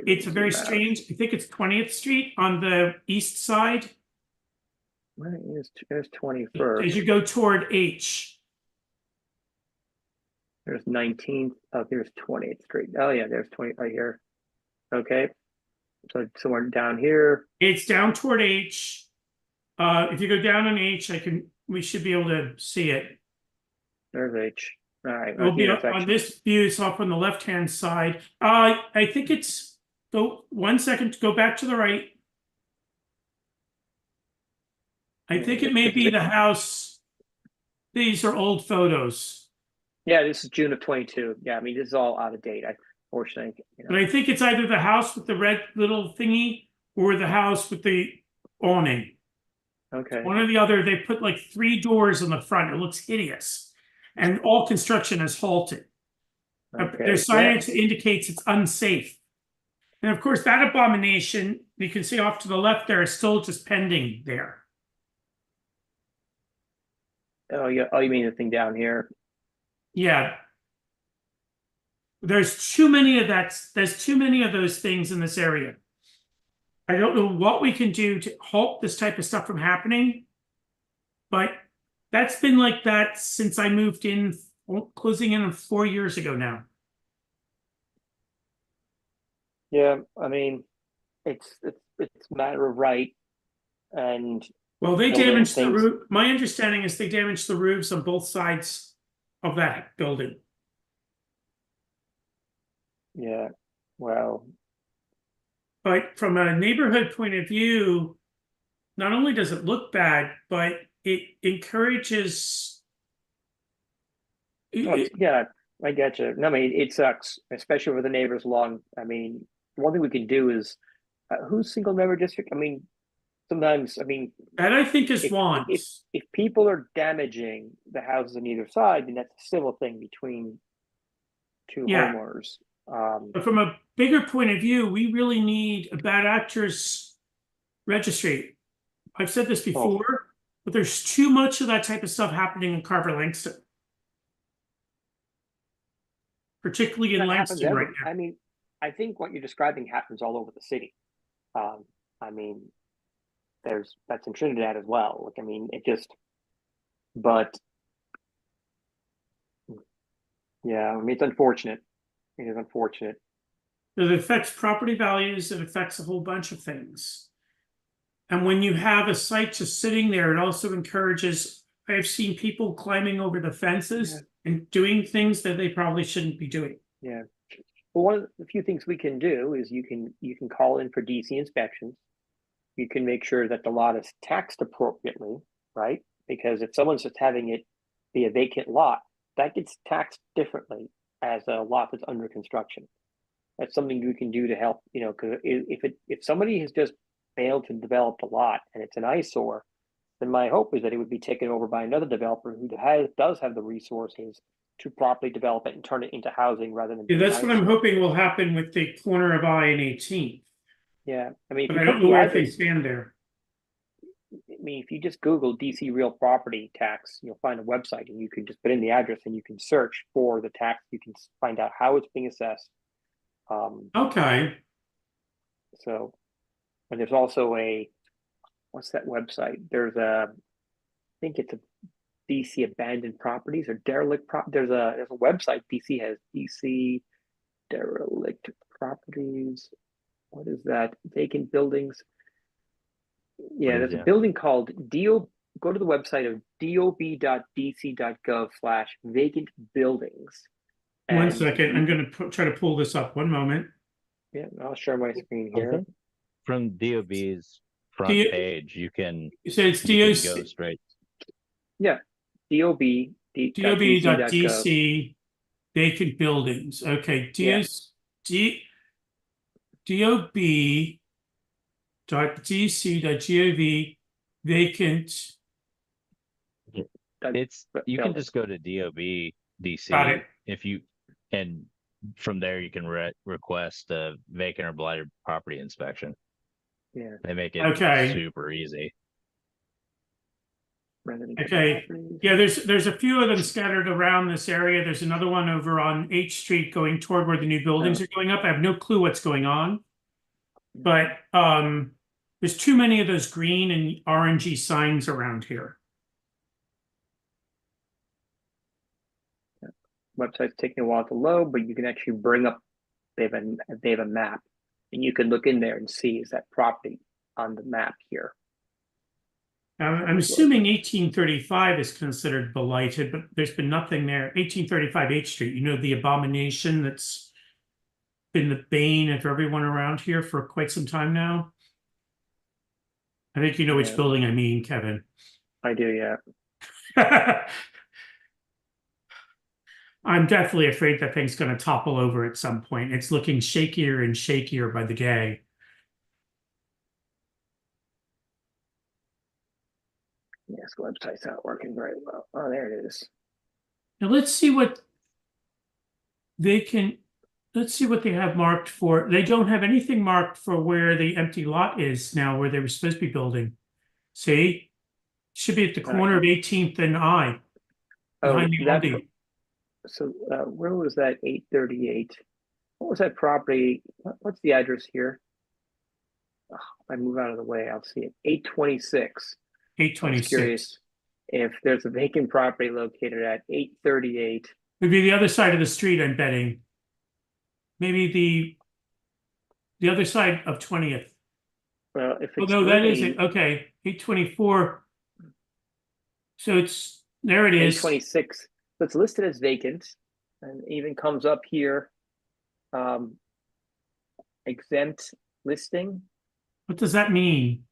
It's a very strange, I think it's 20th Street on the east side. Where is there's 21st? As you go toward H. There's 19th. Oh, there's 20th Street. Oh yeah, there's 20 right here. Okay. So somewhere down here. It's down toward H. If you go down on H, we should be able to see it. There's H. All right. It'll be up on this view, it's off on the left-hand side. I think it's, go 1 second, go back to the right. I think it may be the house. These are old photos. Yeah, this is June of 22. Yeah, I mean, this is all out of date. Unfortunately, But I think it's either the house with the red little thingy or the house with the awning. Okay. One or the other. They put like 3 doors on the front. It looks hideous. And all construction has halted. Okay. There's signage that indicates it's unsafe. And of course, that abomination, you can see off to the left there, is still just pending there. Oh, yeah. Oh, you mean the thing down here? Yeah. There's too many of there's too many of those things in this area. I don't know what we can do to halt this type of stuff from happening, but that's been like that since I moved in, closing in on 4 years ago now. Yeah, I mean, it's a matter of right, and Well, they building damaged the things. roof. My understanding is they damaged the roofs on both sides of that building. Yeah, well, But from a neighborhood point of view, not only does it look bad, but it encourages. yeah, I get you. No, I mean, it sucks, especially with the neighbor's lawn. I mean, one thing we can do is, who's single member district? I mean, sometimes, I mean, That I think is if Juan's. people are damaging the houses on either side, then that's a civil thing between two Yeah. homeowners. But from a bigger point of view, we really need a bad actors registry. I've said this before, but there's too much of that type of stuff happening in Carver Langston. Particularly in That happens Langston right now. I mean, I think what you're describing happens all over the city. I mean, that's in Trinidad as well. Like, I mean, but yeah, I mean, it's unfortunate. It is unfortunate. It affects property values, it affects a whole bunch of things. And when you have a site just sitting there, it also encourages, I've seen people climbing over the fences and doing things that they probably shouldn't be doing. Yeah. Well, one of the few things we can do is you can call in for DC inspections. You can make sure that the lot is taxed appropriately, right? Because if someone's just having it be a vacant lot, that gets taxed differently as a lot that's under construction. That's something you can do to help, because if somebody has just failed to develop a lot and it's an eyesore, then my hope is that it would be taken over by another developer who does have the resources to properly develop it and turn it into housing rather than. Yeah, that's what I'm hoping will happen with the corner of I and 18th. Yeah, I mean, But I don't know where things stand there. mean, if you just Google DC real property tax, you'll find a website, and you can just put in the address and you can search for the tax. You can find out how it's being assessed. Okay. So, and there's also what's that website? There's I think it's a DC abandoned properties or derelict there's a website DC has, DC derelict properties. What is that? Vacant buildings. Yeah, there's a building called go to the website of dob.dc.gov/vacant buildings. One second, I'm going to try to pull this up. One moment. Yeah, I'll share my screen here. From DOB's front page, you can So it's go straight. Yeah, dob.dc vacant buildings. Okay, dob.dc.gov vacant. You can just go to DOB DC Got it. and from there you can request a vacant or blighted property inspection. Yeah, they make it super easy. Okay, yeah, there's a few of them scattered around this area. There's another one over on H Street going toward where the new buildings are going up. I have no clue what's going on, but there's too many of those green and orangey signs around here. Website's taking a while to load, but you can actually bring up, they have a map, and you can look in there and see is that property on the map here. I'm assuming 1835 is considered blighted, but there's been nothing there. 1835 H Street, you know, the abomination that's been the bane of everyone around here for quite some time now. I think you know which building I mean, Kevin. I do, yeah. I'm definitely afraid that thing's going to topple over at some point. It's looking shakier and shakier by the day. Yes, the website's not working very well. Oh, there it is. Now let's see what they have marked for. They don't have anything marked for where the empty lot is now, where they were supposed to be building. See? Should be at the corner of 18th and I. Behind the Aldi. So where was that 838? What was that property? What's the address here? Oh, if I move out of the way, I'll see it. 826. 826. I was curious if there's a vacant property located at 838. Would be the other side of the street, I'm betting. Maybe the other side of 20th. Well, if it's that is it. Okay, 824. So it's there. It is 826. So it's listed as vacant, and even comes up here, exempt listing. What does that mean?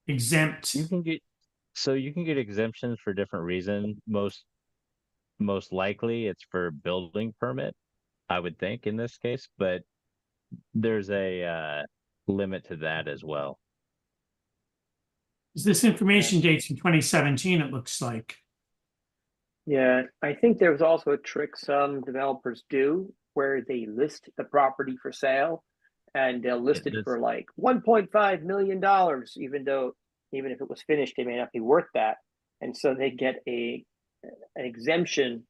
Exempt. You can get exemptions for different reasons. Most likely it's for building permit, I would think in this case, but there's a limit to that as well. Is this information dates from 2017? It looks like. Yeah, I think there's also a trick some developers do where they list the property for sale, and they'll list it for like $1.5 million, even if it was finished, it may not be worth that. And so they get an exemption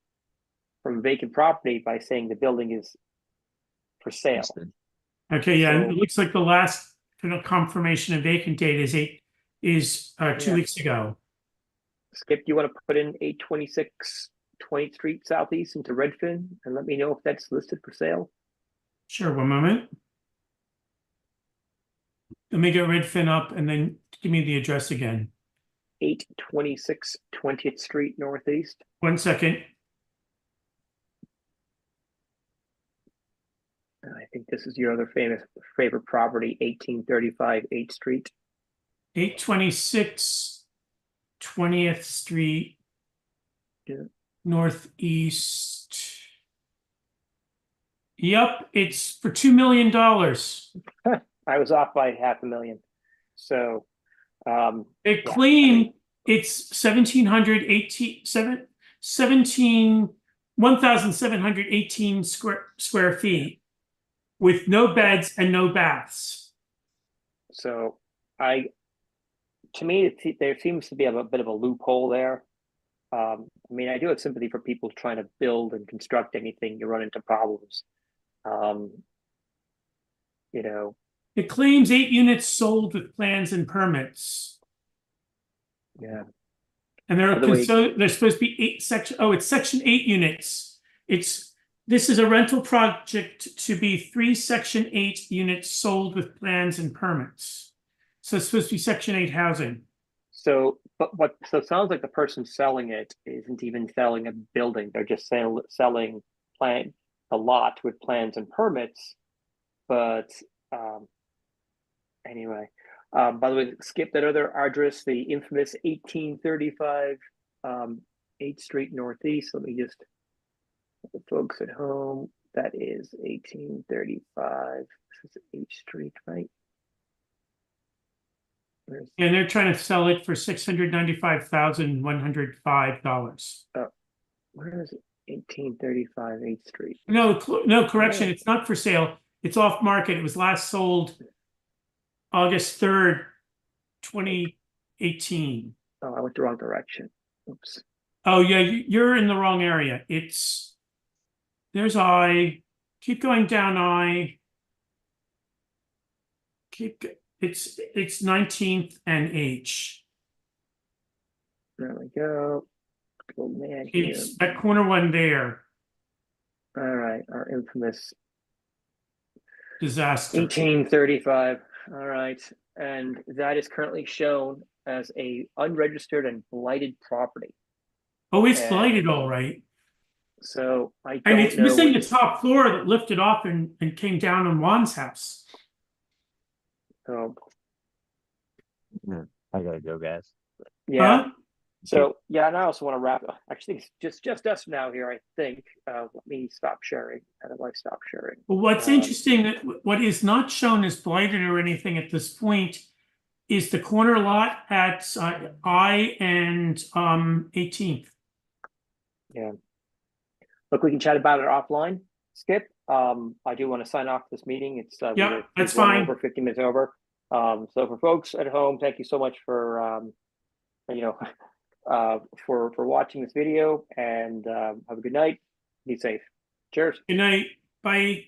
from vacant property by saying the building is for sale. Okay, yeah, so, it looks like the last confirmation of vacant date is 2 weeks ago. Skip, do you want to put in 826 20th Street Southeast into Redfin and let me know if that's listed for sale? Sure, one moment. Let me get Redfin up and then give me the address again. 826 20th Street Northeast. 1 second. I think this is your other favorite property, 1835 8th Street. 826 20th Street, Northeast. Yep, it's for $2 million. I was off by $500,000. So they claim it's 1,718 square feet with no beds and no baths. So to me, there seems to be a bit of a loophole there. I mean, I do have sympathy for people trying to build and construct anything. You run into problems. You know, It claims 8 units sold with plans and permits. yeah. And By the way- there's supposed to be 8 section. Oh, it's section 8 units. This is a rental project to be 3 section 8 units sold with plans and permits. So it's supposed to be section 8 housing. So, so it sounds like the person selling it isn't even selling a building. They're just selling a lot with plans and permits. But anyway, by the way, skip that other address, the infamous 1835 8th Street Northeast. Let me just, the folks at home, that is 1835. This is 8th Street, right? And they're trying to sell it for $695,105. Where is it? 1835 8th Street. No, correction. It's not for sale. It's off market. It was last sold August 3rd, 2018. Oh, I went the wrong direction. Oops. Oh yeah, you're in the wrong area. There's I. Keep going down I. It's 19th and H. There we go. Old man here. It's that corner one there. All right, our infamous Disaster. 1835. All right, and that is currently shown as a unregistered and blighted property. Oh, it's blighted, all right. So I And don't it's know missing what the top floor that lifted off and came down on Juan's house. So I gotta go, guys. yeah. Huh? So yeah, and I also want to wrap up. Actually, it's just us now here, I think. Let me stop sharing. How do I stop sharing? Well, what's interesting, that what is not shown as blighted or anything at this point is the corner lot at I and 18th. Yeah. Look, we can chat about it offline, Skip. I do want to sign off this meeting. It's Yeah, that's run fine. over 50 minutes over. So for folks at home, thank you so much for for watching this video, and have a good night. Be safe. Cheers. Good night. Bye.